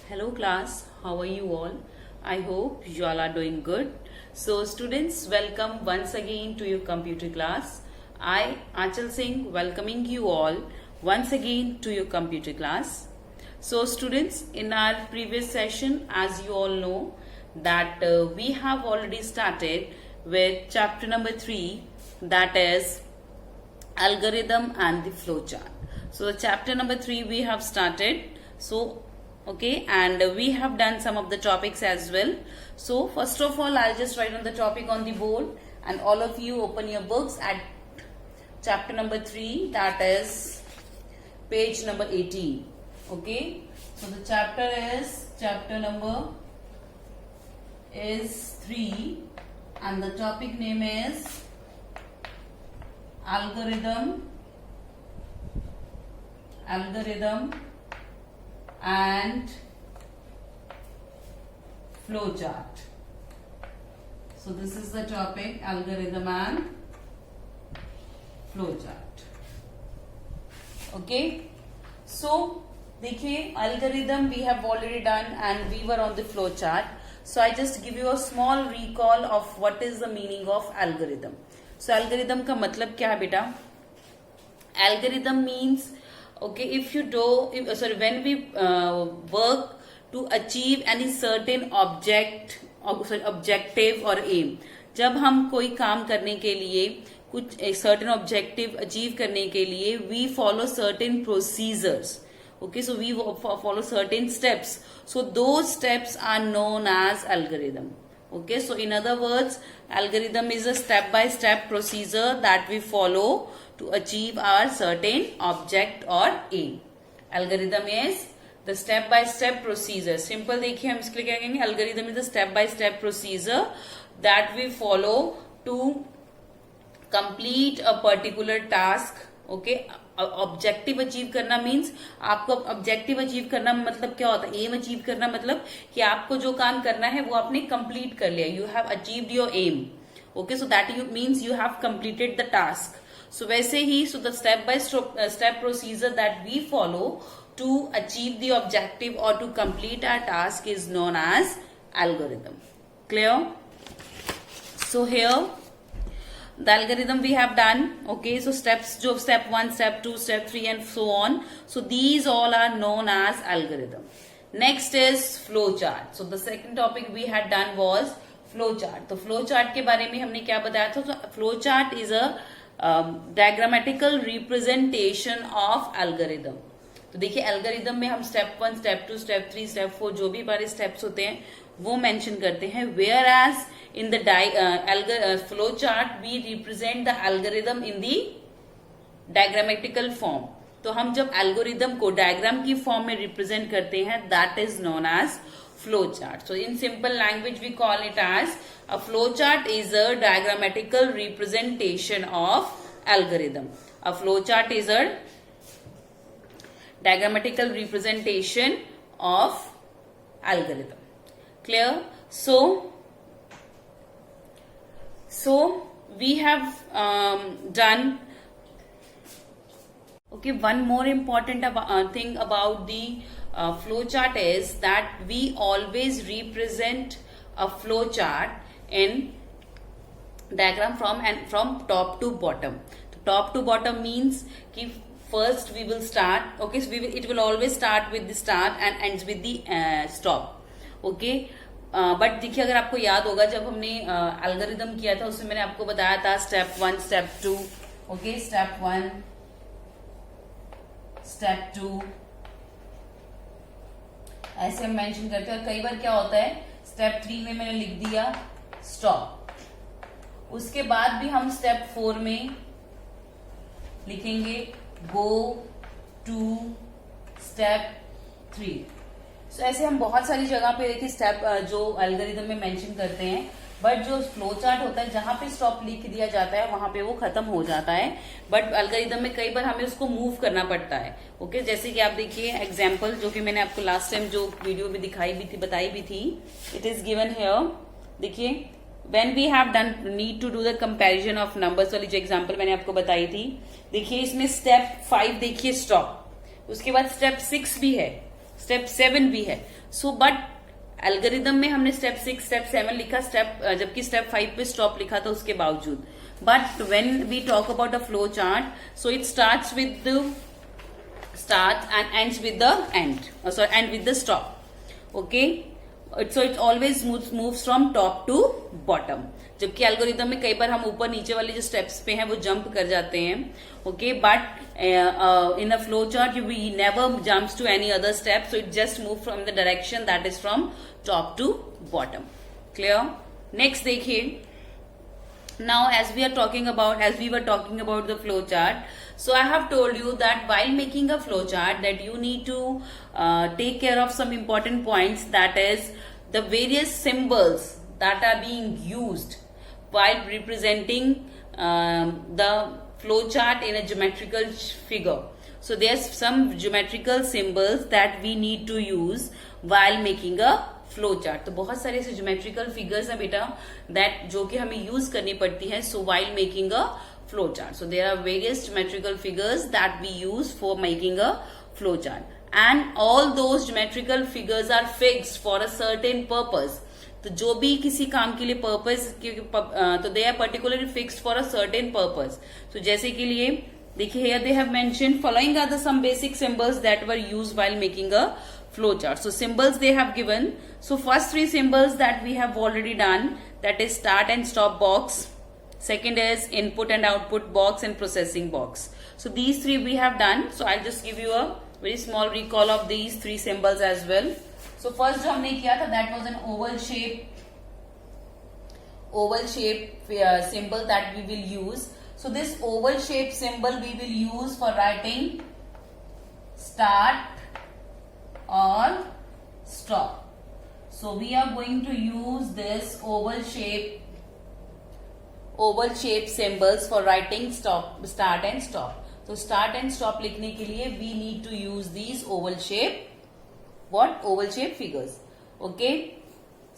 Hello class, how are you all? I hope you all are doing good. So students, welcome once again to your computer class. I, Achal Singh, welcoming you all once again to your computer class. So students, in our previous session, as you all know, that we have already started with chapter number 3, that is algorithm and the flowchart. So the chapter number 3 we have started. So okay, and we have done some of the topics as well. So first of all, I'll just write on the topic on the board, and all of you open your books at chapter number 3, that is page number 18. Okay, so the chapter number is 3, and the topic name is algorithm and flowchart. So this is the topic, algorithm and flowchart. Okay, so देखिए algorithm we have already done and we were on the flowchart. So I just give you a small recall of what is the meaning of algorithm. So algorithm का मतलब क्या है बेटा? Algorithm means, okay, when we work to achieve any certain objective or aim, जब हम कोई काम करने के लिए कुछ certain objective achieve करने के लिए we follow certain procedures. Okay, so we follow certain steps. So those steps are known as algorithm. Okay, so in other words, algorithm is a step-by-step procedure that we follow to achieve our certain object or aim. Algorithm is the step-by-step procedure. Simple देखिए हम इसके लिए क्या कहेंगे? Algorithm is the step-by-step procedure that we follow to complete a particular task. Okay, objective achieve करना means, आपको objective achieve करना मतलब क्या होता है? एम अचीव करना मतलब कि आपको जो काम करना है वो आपने कंप्लीट कर लिया. You have achieved your aim. Okay, so that you means you have completed the task. So वैसे ही, so the step by step procedure that we follow to achieve the objective और to complete our task is known as algorithm. Clear? So here the algorithm we have done. Okay, so steps, jo step 1, step 2, step 3 and so on. So these all are known as algorithm. Next is flowchart. So the second topic we had done was flowchart. तो flowchart के बारे में हमने क्या बताया था? So flowchart is a diagrammatical representation of algorithm. तो देखिए algorithm में हम step 1, step 2, step 3, step 4 जो भी हमारे steps होते हैं वो मेंशन करते हैं. Whereas in the flow chart we represent the algorithm in the diagrammatical form. तो हम जब algorithm को diagram की form में represent करते हैं, that is known as flow chart. So in simple language we call it as a flow chart is a diagrammatical representation of algorithm. A flow chart is a diagrammatical representation of algorithm. Clear? So we have done. Okay, one more important thing about the flowchart is that we always represent a flowchart in diagram from top to bottom. So top to bottom means कि first we will start. Okay, so it will always start with the start and ends with the stop. Okay, but देखिए अगर आपको याद होगा जब हमने algorithm किया था उसमें मैंने आपको बताया था step 1, step 2. Okay, step 1, step 2 ऐसे हम मेंशन करते हैं. कई बार क्या होता है, स्टेप 3 में मैंने लिख दिया स्टॉप, उसके बाद भी हम स्टेप 4 में लिखेंगे गो टू स्टेप 3. So, ऐसे हम बहुत सारी जगह पे देखिए स्टेप जो एल्गोरिथम में मेंशन करते हैं, बट जो फ्लो चार्ट होता है जहां पे स्टॉप लिख दिया जाता है वहां पे वो खत्म हो जाता है. बट एल्गोरिथम में कई बार हमें उसको मूव करना पड़ता है. ओके, जैसे कि आप देखिए एग्जांपल जो कि मैंने आपको लास्ट टाइम जो वीडियो में बताई भी थी, इट इज गिवन हियर. देखिए when we have done need to do the comparison of numbers वाली जो एग्जांपल मैंने आपको बताई थी, देखिए इसमें स्टेप 5 देखिए स्टॉप, उसके बाद स्टेप 6 भी है, स्टेप 7 भी है. सो बट एल्गोरिदम में हमने स्टेप 6 स्टेप 7 लिखा, जबकि स्टेप 5 पे स्टॉप लिखा था उसके बावजूद. But when we talk about a flow chart, so it starts with the start and ends with the end with the stop. Okay, so it always moves from top to bottom. जबकि algorithm में कई बार हम ऊपर नीचे वाले जो steps पे हैं वो जंप कर जाते हैं. Okay, but in a flow chart we never jumps to any other step, so it just move from the direction that is from top to bottom. Clear? Next देखिए. Now as we were talking about the flow chart, so I have told you that while making a flow chart that you need to take care of some important points, that is the various symbols that are being used while representing the flow chart in a geometrical figure. So there's some geometrical symbols that we need to use while making a flow chart. तो बहुत सारे ऐसे geometrical figures हैं बेटा that जो कि हमें use करनी पड़ती है so while making a flow chart. So there are various geometrical figures that we use for making a flow chart, and all those geometrical figures are fixed for a certain purpose. तो जो भी किसी काम के लिए purpose, तो they are particularly fixed for a certain purpose. तो जैसे के लिए देखिए, here they have mentioned following are the some basic symbols that were used while making a flow chart. So symbols they have given. So first three symbols that we have already done, that is start and stop box. Second is input and output box and processing box. So these three we have done. So I'll just give you a very small recall of these three symbols as well. So first जो हमने किया था that was an oval shape symbol that we will use. So this oval shape symbol we will use for writing start or stop. So we are going to use this oval shape symbols for writing start and stop. So start and stop लिखने के लिए we need to use these oval shape figures. Okay,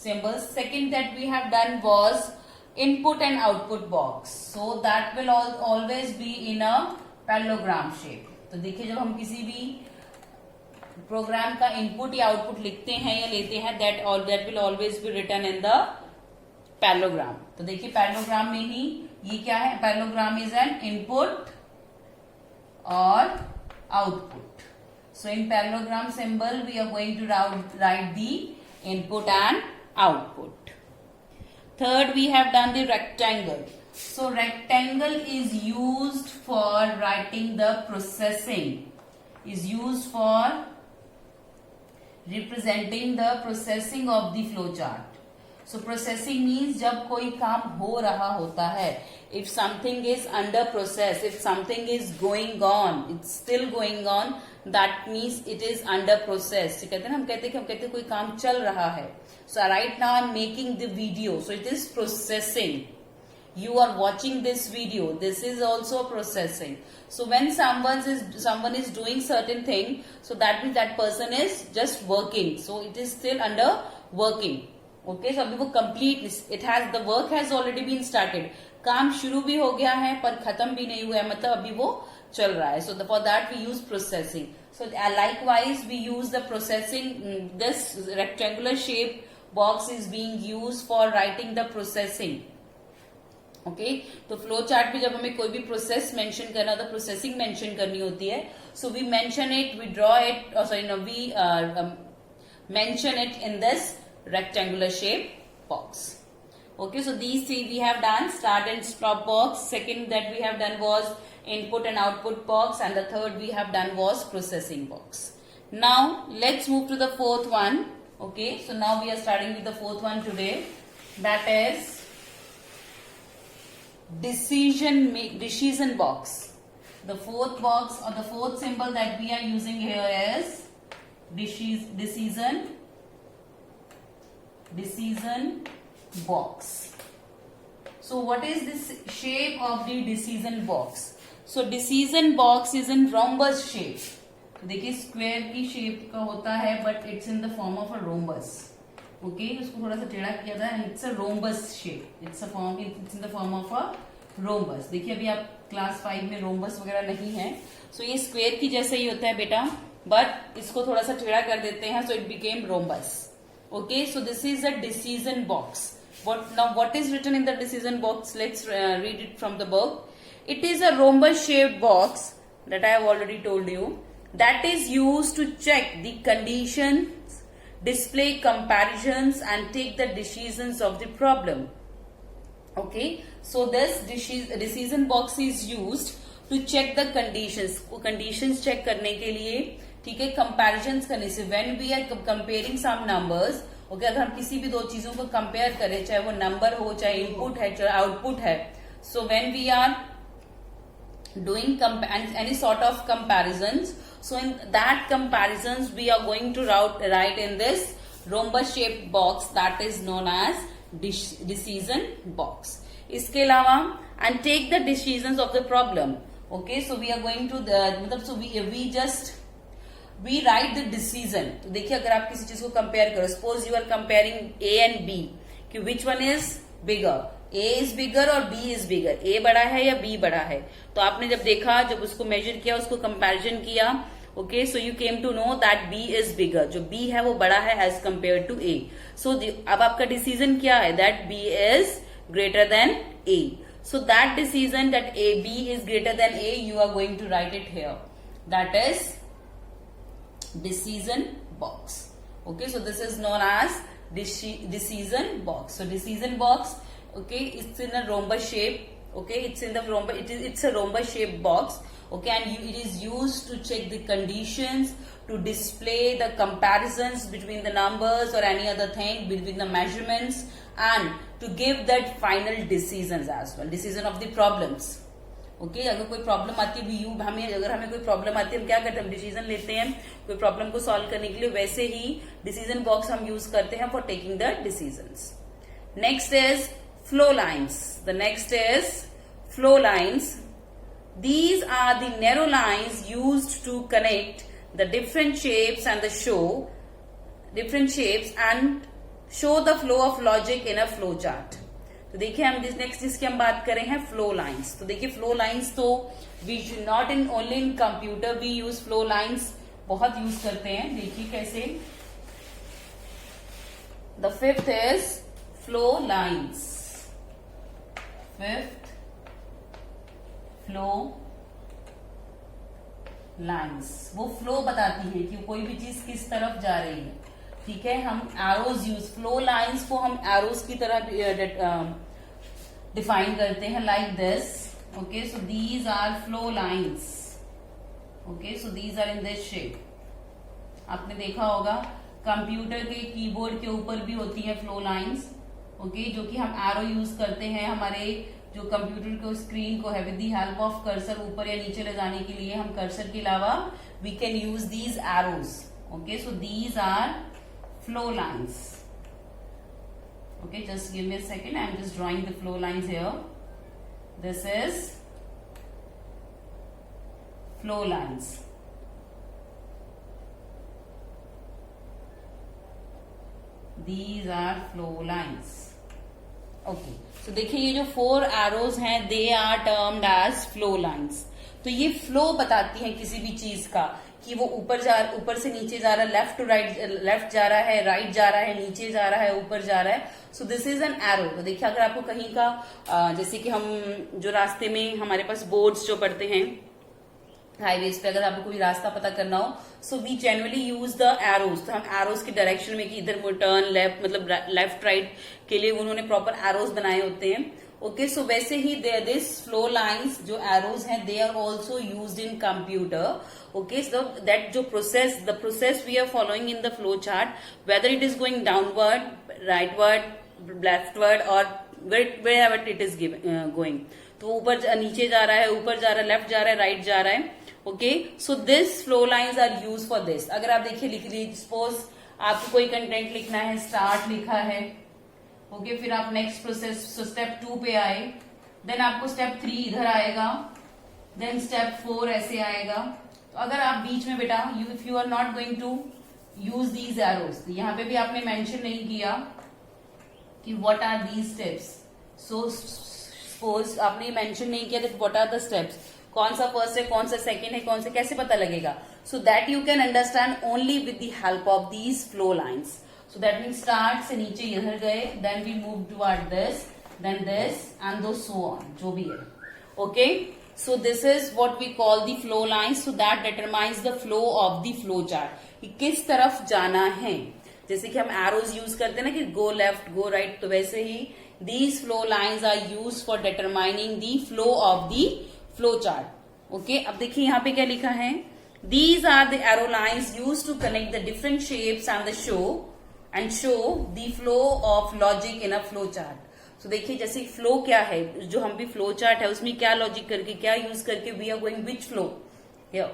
symbols. Second that we have done was input and output box. So that will always be in a parallelogram shape. तो देखिए जब हम किसी भी programme का इनपुट या output लिखते हैं या लेते हैं that will always be written in the parallelogram. तो देखिए पैरेललोग्राम में ही ये क्या है, पैरेललोग्राम इज एन इनपुट और output. So in parallelogram symbol we are going to write the input and output. Third we have done the rectangle. So rectangle is used for writing the processing, is used for representing the processing of the flow chart. So processing means जब कोई काम हो रहा होता है, if something is under process, if something is going on, it's still going on, that means it is under process. कहते हैं ना, हम कहते हैं कोई काम चल रहा है. So right now I'm making the video, so it is processing. You are watching this video, this is also processing. So when someone is doing certain thing, so that means that person is just working, so it is still under working. Okay, so अभी वो complete, the work has already been started. काम शुरू भी हो गया है पर खत्म भी नहीं हुआ है, मतलब अभी वो चल रहा है. So for that we use processing. So likewise we use the processing. This rectangular shape box is being used for writing the processing. Okay, तो फ्लो चार्ट में जब हमें कोई भी प्रोसेस मेंशन करना होता है, प्रोसेसिंग मेंशन करनी होती है, so we mention it, we draw it, we mention it in this rectangular shape box. Okay, so these three we have done, start and stop box. Second that we have done was input and output box, and the third we have done was processing box. Now let's move to the fourth one. Okay, so now we are starting with the fourth one today, that is decision box. The fourth box or the fourth symbol that we are using here is decision box. So what is this shape of the decision box? So decision box is in rhombus shape. देखिए square की shape का होता है but it's in the form of a rhombus. Okay, उसको थोड़ा सा टेढ़ा किया था and it's a rhombus shape. It's in the form of a rhombus. देखिए अभी आप क्लास 5 में रोम्बस वगैरह नहीं है, सो ये स्क्वायर की जैसा ही होता है बेटा, बट इसको थोड़ा सा टेढ़ा कर देते हैं, so it became rhombus. Okay, so this is a decision box. What is written in the decision box? Let's read it from the book. It is a rhombus shaped box that I have already told you, that is used to check the conditions, display comparisons and take the decisions of the problem. Okay, so this decision box is used to check the conditions check करने के लिए, ठीक है, comparison करने से. When we are comparing some numbers, okay, अगर हम किसी भी दो चीजों को कंपेयर करें, चाहे वो नंबर हो, चाहे इनपुट है, चाहे आउटपुट है, so when we are doing any sort of comparisons, so in that comparisons we are going to write in this rhombus shaped box that is known as decision box. इसके अलावा and take the decisions of the problem. Okay, so we are going to मतलब so we write the decision. तो देखिए, अगर आप किसी चीज को कंपेयर करो, suppose you are comparing A and B, कि which one is bigger, A is bigger और बी इज बिगर, ए बड़ा है या बी बड़ा है. तो आपने जब देखा, जब उसको मेजर किया, उसको कंपैरिजन किया, okay, so you came to know that B is bigger, जो बी है वो बड़ा है as compare to A. So अब आपका डिसीजन क्या है, that B is greater than A. So that decision that A B is greater than A, you are going to write it here, that is decision box. Okay, so this is known as decision box. So decision box, okay, it's in a rhombus shape. Okay, it's in the rhombus, it's a rhombus shaped box. Okay, and it is used to check the conditions, to display the comparisons between the numbers or any other thing, between the measurements, and to give that final decisions as well, decision of the problems. Okay, अगर कोई problem आती है, अगर हमें कोई problem आती है, हम क्या करते हैं, हम डिसीजन लेते हैं कोई प्रॉब्लम को सॉल्व करने के लिए. वैसे ही डिसीजन बॉक्स हम यूज करते हैं for taking the decisions. Next is flow lines. The next is flow lines. These are the narrow lines used to connect the different shapes and show the flow of logic in a flow chart. तो देखिए, हम next जिसकी हम बात करें हैं flow lines. तो देखिए, फ्लो लाइंस तो we not in only in computer we use flow lines, बहुत यूज करते हैं. देखिए कैसे. The fifth is flow lines. Fifth, flow lines वो फ्लो बताती है कि कोई भी चीज किस तरफ जा रही है. ठीक है, हम एरोज यूज, फ्लो लाइंस को हम एरोज की तरह डिफाइन करते हैं, like this. Okay, so these are flow lines. Okay, so these are in this shape. आपने देखा होगा कंप्यूटर के कीबोर्ड के ऊपर भी होती है फ्लो लाइंस. ओके, जो कि हम एरो यूज करते हैं हमारे जो कंप्यूटर को स्क्रीन को है, with the help of cursor ऊपर या नीचे ले जाने के लिए हम कर्सर के अलावा we can use these arrows. Okay, so these are flow lines. Okay, just give me a second. I am just drawing the flow lines here. This is flow lines. These are flow lines. Okay, so देखिए, ये जो 4 arrows हैं, they are termed as flow lines. तो ये flow बताती है किसी भी चीज का, कि वो ऊपर से नीचे जा रहा है, लेफ्ट टू राइट, लेफ्ट जा रहा है, राइट जा रहा है, नीचे जा रहा है, ऊपर जा रहा है. सो दिस इज एन एरो. तो देखिए, अगर आपको कहीं का जैसे कि हम जो रास्ते में हमारे पास बोर्ड्स जो पढ़ते हैं हाईवेज पे, अगर आपको कोई रास्ता पता करना हो, so we generally use the arrows. तो हम एरोज के डायरेक्शन में, कि इधर टर्न लेफ्ट, मतलब लेफ्ट राइट के लिए उन्होंने प्रॉपर एरोज बनाए होते हैं. ओके, सो वैसे ही दिस फ्लो लाइंस जो एरोज हैं, they are also used in computer. Okay, so that जो the process we are following in the flow chart, whether it is going downward, rightward, leftward और wherever it is going. तो ऊपर नीचे जा रहा है, ऊपर जा रहा है, लेफ्ट जा रहा है, राइट जा रहा है. Okay, so this flow lines are use for this. अगर आप देखिए, लिख लीजिए, सपोज आपको कोई कंटेंट लिखना है, स्टार्ट लिखा है. ओके, फिर आप नेक्स्ट प्रोसेस स्टेप 2 पे आए, देन आपको स्टेप 3 इधर आएगा, देन स्टेप 4 ऐसे आएगा. तो अगर आप बीच में बेटा, if you are not going to use these arrows, तो यहाँ पे भी आपने मेंशन नहीं किया कि what are these steps. So suppose आपने मेंशन नहीं किया that what are the steps, कौन सा फर्स्ट है, कौन सा सेकंड है, कौन सा, कैसे पता लगेगा. so that you can understand only with the help of these flow lines. So that means start से नीचे इधर गए, then we move toward this, then this and so on, जो भी है. Okay, so this is what we call the flow lines. So that determines the flow of the flow chart. कि किस तरफ जाना है. जैसे कि हम एरोज यूज करते हैं ना कि गो लेफ्ट गो राइट, तो वैसे ही these flow lines are used for determining the flow of the flow chart. Okay, अब देखिए यहाँ पे क्या लिखा है. These are the arrow lines used to connect the different shapes and show the flow of logic in a flow chart. So देखिए जैसे flow क्या है, जो हम भी फ्लो चार्ट है उसमें क्या लॉजिक करके क्या यूज करके we are going which flow here.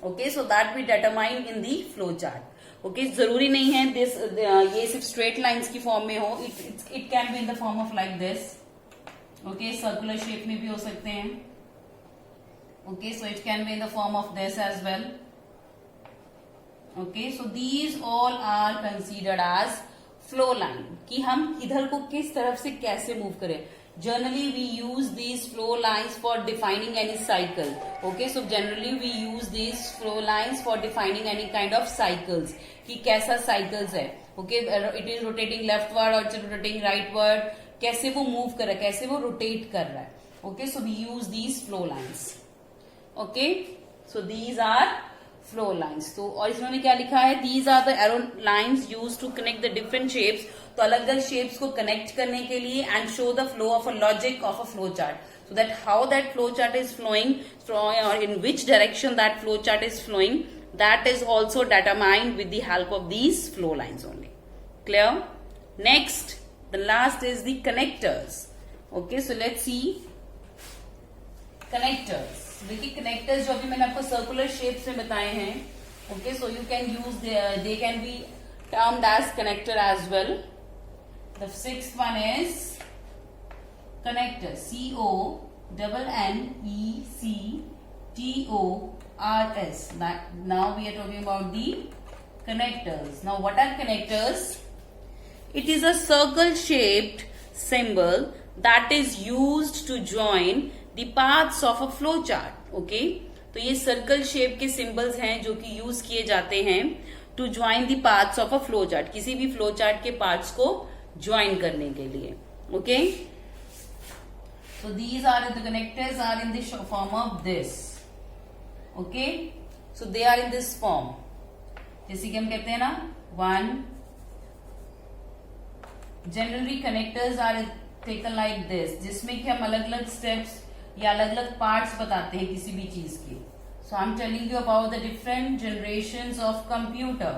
Okay, so that we determine in the flow chart. Okay, जरूरी नहीं है दिस ये सिर्फ स्ट्रेट लाइंस की फॉर्म में हो. It can be in the form of like this. Okay, circular shape में भी हो सकते हैं. Okay, so it can be in the form of this as well. Okay, so these all are considered as flow line, कि हम इधर को किस तरफ से कैसे मूव करें. Generally we use these flow lines for defining any cycle. Okay, so generally we use these flow lines for defining any kind of cycles, कि कैसा cycles है. Okay, it is rotating leftward or it is rotating rightward, कैसे वो move कर रहा है, कैसे वो rotate कर रहा है. Okay, so we use these flow lines. Okay, so these are flow lines. तो और इसमें क्या लिखा है, these are the arrow lines used to connect the different shapes. तो अलग अलग शेप्स को कनेक्ट करने के लिए and show the flow of a logic of a flow chart, so that how that flow chart is flowing और in which direction that flow chart is flowing, that is also determined with the help of these flow lines only. Clear? Next, the last is the connectors. Okay, so let's see connectors. देखिए connectors जो अभी मैंने आपको circular shapes में बताए हैं. Okay, so you can use they can be termed as connector as well. The sixth one is connector. Connectors. Now we are talking about the connectors. Now what are connectors? It is a circle shaped symbol that is used to join the paths of a flow chart. Okay, तो ये circle shape के symbols हैं जो कि use किए जाते हैं to join the parts of a flow chart, किसी भी फ्लो चार्ट के पार्ट्स को ज्वाइन करने के लिए. Okay, so these are the connectors are in the form of this. Okay, so they are in this form. जैसे कि हम कहते हैं ना, one generally connectors are taken like this, जिसमें कि हम अलग अलग स्टेप्स या अलग अलग पार्ट्स बताते हैं किसी भी चीज के. So I'm telling you about the different generations of computer.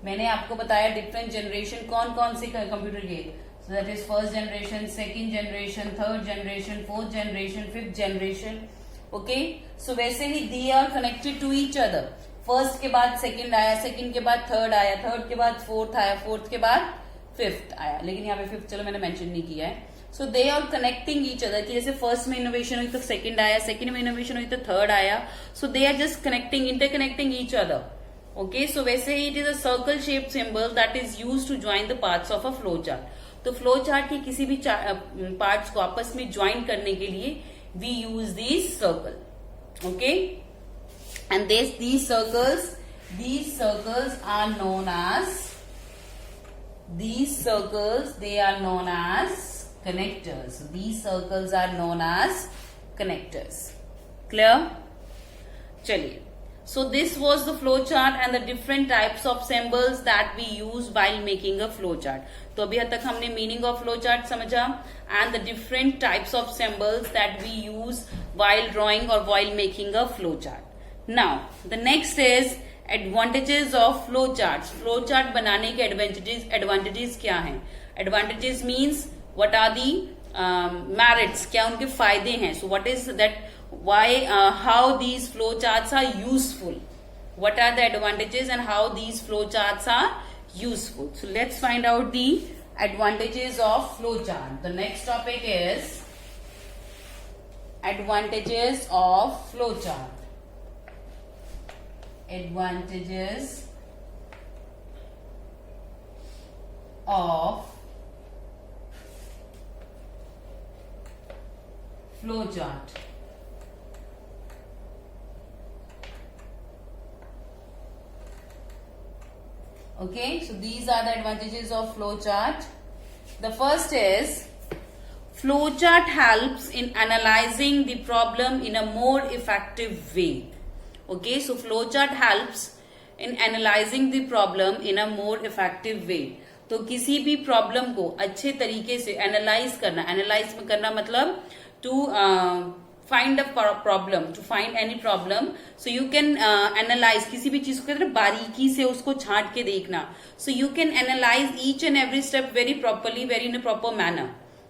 मैंने आपको बताया different generation कौन कौन से कंप्यूटर के. So that is first generation, second generation, third generation, fourth generation, fifth generation. Okay, so वैसे ही they are connected to each other. First के बाद second आया, second के बाद third आया, third के बाद fourth आया, fourth के बाद fifth आया. लेकिन यहाँ पे fifth चलो मैंने mention नहीं किया है. So they are connecting each other, कि जैसे फर्स्ट में इनोवेशन हुई तो सेकंड आया, सेकंड में इनोवेशन हुई तो थर्ड आया. So they are just connecting, interconnecting each other. Okay, so वैसे ही it is a circle shape symbol that is used to join the parts of a flow chart. तो flow chart के किसी भी parts को आपस में ज्वाइन करने के लिए we use these circle. Okay, and these circles are known as connectors. So these circles are known as connectors. Clear? चलिए, so this was the flow chart and the different types of symbols that we use while making a flow chart. तो अभी तक हमने meaning of flow chart समझा and the different types of symbols that we use while drawing or while making a flow chart. Now the next is advantages of flow charts. Flow chart बनाने के advantages क्या हैं? Advantages means what are the merits, क्या उनके फायदे हैं. So what is that, why how these flow charts are useful, what are the advantages and how these flow charts are useful. So let's find out the advantages of flow chart. The next topic is advantages of flow chart. Advantages of flow chart. Okay, so these are the advantages of flowchart. The first is flowchart helps in analyzing the problem in a more effective way. Okay, so flowchart helps in analyzing the problem in a more effective way. तो किसी भी problem को अच्छे तरीके से analyse करना मतलब to find a problem, to find any problem. So you can analyse किसी भी चीज को कहते हैं बारीकी से उसको छांट के देखना. सो you can analyse each and every step very properly, very in a proper manner.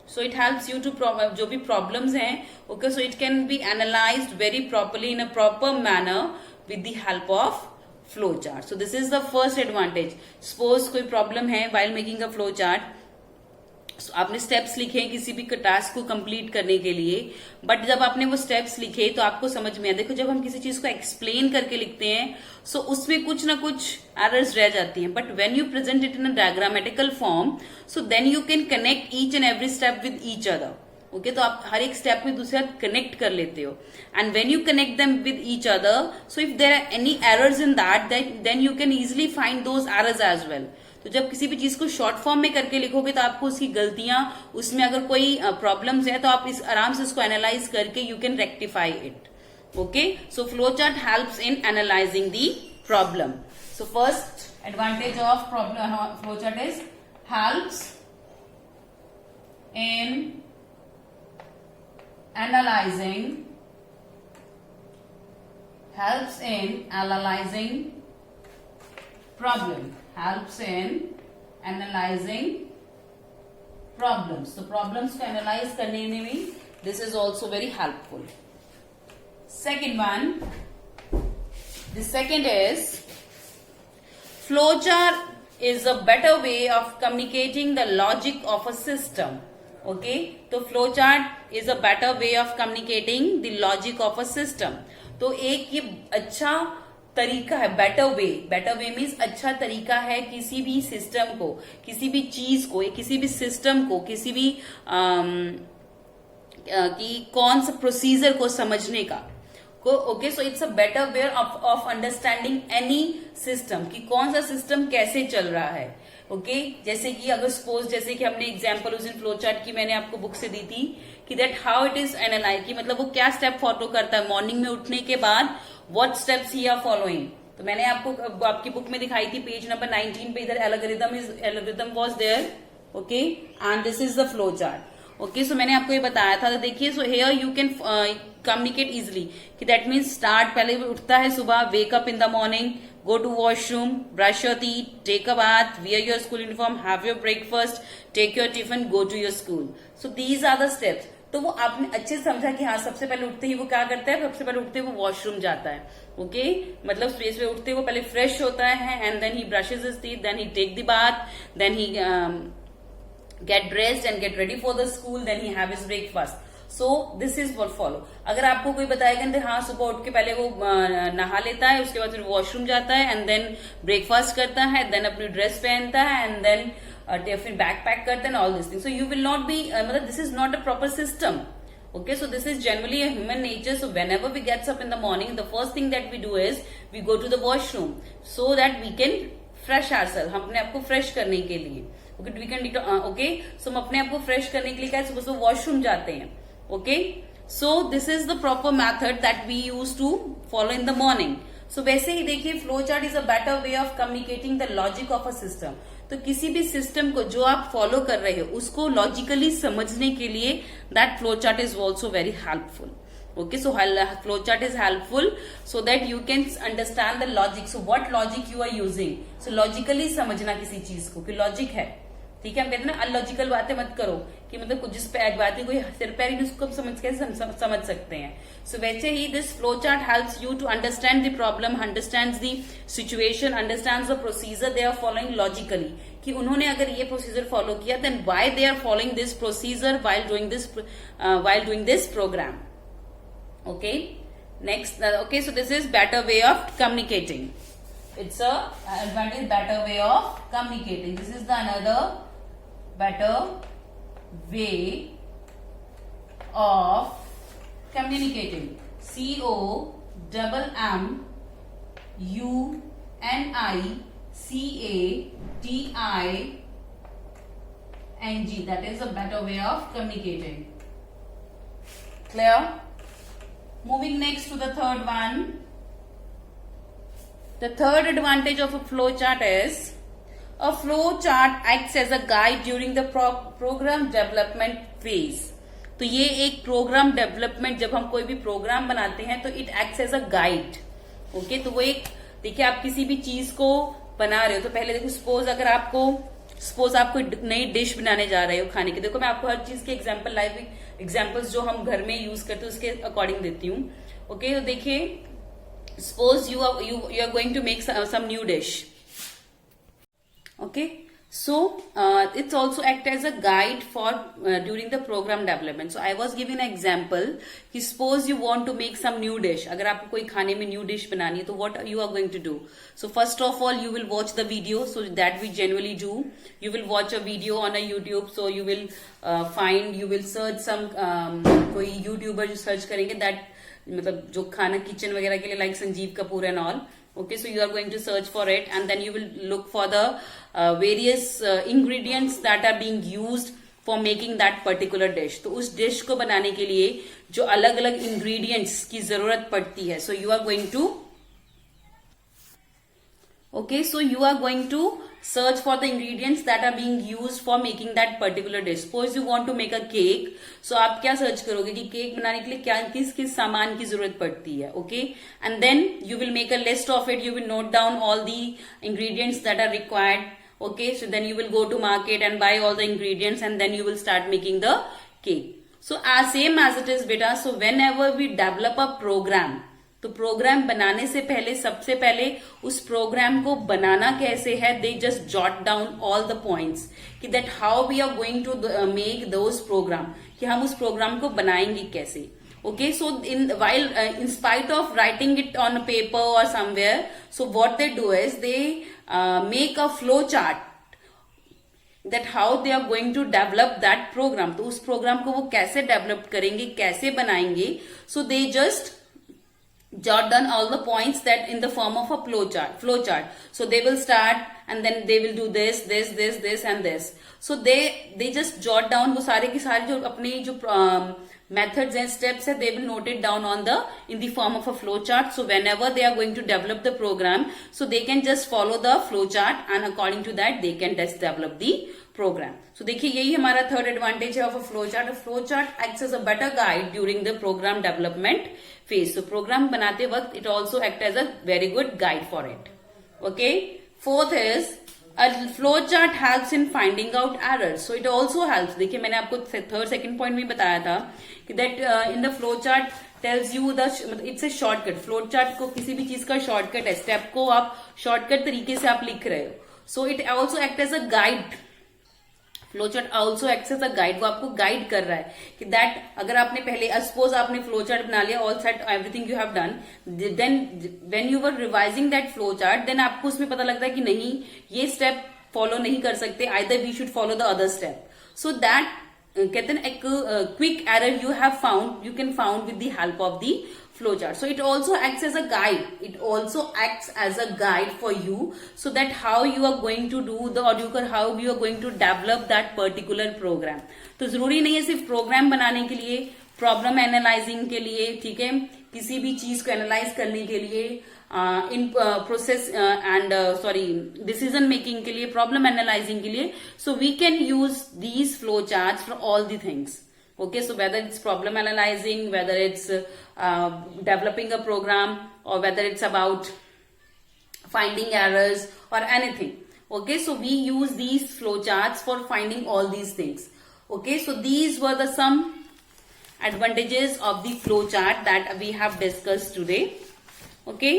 So it helps you to जो भी problems हैं, okay, so it can be analyzed very properly in a proper manner with the help of flowchart. So this is the first advantage. Suppose कोई problem है while making a flowchart, so आपने steps लिखे हैं किसी भी task को complete करने के लिए, बट जब आपने वो स्टेप्स लिखे तो आपको समझ में आया. देखो जब हम किसी चीज को एक्सप्लेन करके लिखते हैं सो उसमें कुछ ना कुछ एरर्स रह जाती हैं, but when you present it in a diagrammatical form so then you can connect each and every step with each other. Okay, तो आप हर एक स्टेप में दूसरे साथ कनेक्ट कर लेते हो. And when you connect them with each other so if there are any errors in that then you can easily find those errors as well. तो जब किसी भी चीज को शॉर्ट फॉर्म में करके लिखोगे तो आपको उसकी गलतियां, उसमें अगर कोई प्रॉब्लम्स है तो आप आराम से उसको एनालाइज करके you can rectify it. Okay, so flow chart helps in analysing the problem. So first advantage of flow chart is helps in analysing problem, helps in analyzing problems. So problems को analyze करने में भी this is also very helpful. Second one, the second is flowchart is a better way of communicating the logic of a system. Okay, तो flowchart is a better way of communicating the logic of a system. तो एक ये अच्छा तरीका है, better way means अच्छा तरीका है किसी भी सिस्टम को, किसी भी चीज को, किसी भी सिस्टम को, किसी भी कि कौन सा प्रोसीजर को समझने का. Okay, so it's a better way of understanding any system कि कौन सा सिस्टम कैसे चल रहा है. ओके, जैसे कि अगर सपोज जैसे कि हमने एग्जांपल उस दिन फ्लो चार्ट की मैंने आपको बुक से दी थी कि that how it is analyse, कि मतलब वो क्या स्टेप फॉलो करता है मॉर्निंग में उठने के बाद, what steps he are following. तो मैंने आपको आपकी बुक में दिखाई थी पेज नंबर 19 पे, इधर algorithm was there. Okay, and this is the flow chart. Okay, so मैंने आपको ये बताया था. तो देखिए, so here you can communicate easily कि दैट मीन्स स्टार्ट, पहले उठता है सुबह, wake up in the morning, go to washroom, brush your teeth, take a bath, wear your school uniform, have your breakfast, take your tiffin, go to your school. So these are the steps. तो वो आपने अच्छे से समझा कि हाँ सबसे पहले उठते ही वो क्या करता है, सबसे पहले उठते ही वो वॉशरूम जाता है. ओके, मतलब स्पेस पे उठते ही वो पहले फ्रेश होता है and then he brushes his teeth, then he take the bath, then he get dressed and get ready for the school, then he have his breakfast. So this is what follow. अगर आपको कोई बताएगा तो हाँ सुबह उठ के पहले वो नहा लेता है, उसके बाद फिर वॉशरूम जाता है एंड देन ब्रेकफास्ट करता है, देन अपनी ड्रेस पहनता है एंड देन फिर बैग पैक करता है, all this thing. So you will not be, मतलब this is not a proper system. Okay, so this is generally a human nature. So whenever we gets up in the morning, the first thing that we do is we go to the washroom so that we can fresh ourselves. हम अपने आप को fresh करने के लिए, okay, we can okay, so हम अपने आप को फ्रेश करने के लिए क्या सुबह सुबह वॉशरूम जाते हैं. Okay, so this is the proper method that we use to follow in the morning. So वैसे ही देखिए flow chart is a better way of communicating the logic of a system. तो किसी भी सिस्टम को जो आप फॉलो कर रहे हो उसको लॉजिकली समझने के लिए that flow chart is also very helpful. Okay, so flow chart is helpful so that you can understand the logic. So what logic you are using? So logically समझना किसी चीज को कि लॉजिक है, ठीक है. हम कहते हैं ना अनलॉजिकल बातें मत करो, कि मतलब जिस पे बातें कोई सिर पैर ही उसको समझ कैसे समझ सकते हैं. सो वैसे ही this flow chart helps you to understand the problem, understands the situation, understands the procedure they are following logically, कि उन्होंने अगर ये प्रोसीजर फॉलो किया then why they are following this procedure while doing this program. Okay, next, okay, so this is better way of communicating. It's a advantage, better way of communicating. This is the another better way of communicating. COMMUNICATION. CATING. That is a better way of communicating. Clear? Moving next to the third one. The third advantage of a flow chart is a flow chart acts as a guide during the program development phase. तो ये एक programme development, जब हम कोई भी programme बनाते हैं तो it acts as a guide. Okay, तो वो एक, देखिए आप किसी भी चीज को बना रहे हो तो पहले देखो, सपोज आप कोई नई डिश बनाने जा रहे हो खाने की. देखो मैं आपको हर चीज के एग्जांपल, लाइव एग्जांपल्स जो हम घर में यूज करते हैं उसके अकॉर्डिंग देती हूँ. ओके, तो देखिए suppose you are going to make some new dish. Okay, so it's also act as a guide for during the program development. So I was giving an example कि suppose you want to make some new dish. अगर आपको कोई खाने में new dish बनानी है तो what you are going to do? So first of all you will watch the video. So that we generally do. You will watch a video on a YouTube. So you will you will search some कोई YouTuber जो search करेंगे that मतलब जो खाना kitchen वगैरह के लिए, like Sanjeev Kapoor and all. Okay, so you are going to search for it and then you will look for the various ingredients that are being used for making that particular dish. तो उस dish को बनाने के लिए जो अलग अलग ingredients की जरूरत पड़ती है, so you are going to search for the ingredients that are being used for making that particular dish. Suppose you want to make a cake, so आप क्या सर्च करोगे कि केक बनाने के लिए क्या किस सामान की जरूरत पड़ती है. Okay, and then you will make a list of it. You will note down all the ingredients that are required. Okay, so then you will go to market and buy all the ingredients and then you will start making the cake. So as same as it is beta. So whenever we develop a program, तो programme बनाने से पहले सबसे पहले उस program को बनाना कैसे है, they just jot down all the points कि that how we are going to make those program, कि हम उस प्रोग्राम को बनाएंगे कैसे. Okay, so in spite of writing it on a paper or somewhere, so what they do is they make a flow chart that how they are going to develop that program. तो उस program को वो कैसे develop करेंगे, कैसे बनाएंगे. So they just jot down all the points that in the form of a flow chart. So they will start and then they will do this and this. So they just jot down वो सारे की सारी जो अपनी जो methods and steps है, they will note it down in the form of a flow chart. So whenever they are going to develop the program, so they can just follow the flow chart and according to that they can just develop the program. So देखिए यही हमारा third advantage है of a flow chart. A flow chart acts as a better guide during the program development phase. So program बनाते वक्त it also acts as a very good guide for it. Okay. Fourth is a flow chart helps in finding out errors. So it also helps. देखिए मैंने आपको second point में बताया था कि that in the flow chart tells you it's a shortcut. Flow chart को किसी भी चीज का shortcut है, step को आप shortcut तरीके से आप लिख रहे हो. So it also acts as a guide. Flow chart also acts as a guide, वो आपको गाइड कर रहा है कि दैट अगर आपने पहले सपोज आपने फ्लो चार्ट बना लिया, all set everything you have done, then when you were revising that flow chart, then आपको उसमें पता लगता है कि नहीं ये स्टेप फॉलो नहीं कर सकते, either we should follow the other step. So that कहते हैं एक quick error you have found, you can found with the help of the flowchart. So it also acts as a guide. It also acts as a guide for you, so that how you are going to do how you are going to develop that particular program. तो जरूरी नहीं है सिर्फ programme बनाने के लिए, problem analysing के लिए, ठीक है, किसी भी चीज को एनालाइज करने के लिए, in process and decision making के लिए, प्रॉब्लम एनालाइजिंग के लिए. So we can use these flow charts for all the things. Okay, so whether it's problem analyzing, whether it's developing a program, or whether it's about finding errors or anything. Okay, so we use these flowcharts for finding all these things. Okay, so these were the some advantages of the flowchart that we have discussed today. Okay,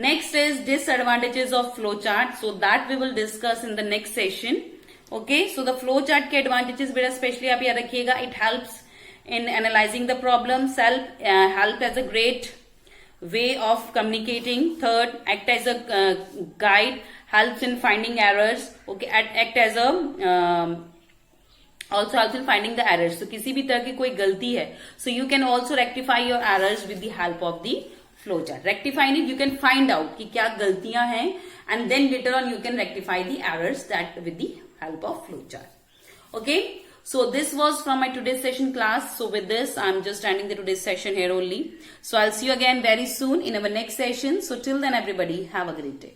next is disadvantages of flowchart. So that we will discuss in the next session. Okay, so the flow chart के advantages बेटा specially आप याद रखिएगा. It helps in analysing the problem, help as a great way of communicating. Third, act as a guide, helps in finding errors. Okay, act as a also helps in finding the errors. तो किसी भी तरह की कोई गलती है, so you can also rectify your errors with the help of the flow chart. Rectifying it, you can find out कि क्या गलतियां हैं, and then later on you can rectify the errors that with the help of flow chart. Okay, so this was from my today's session class. So with this, I'm just ending the today's session here only. So I'll see you again very soon in our next session. So till then, everybody, have a great day.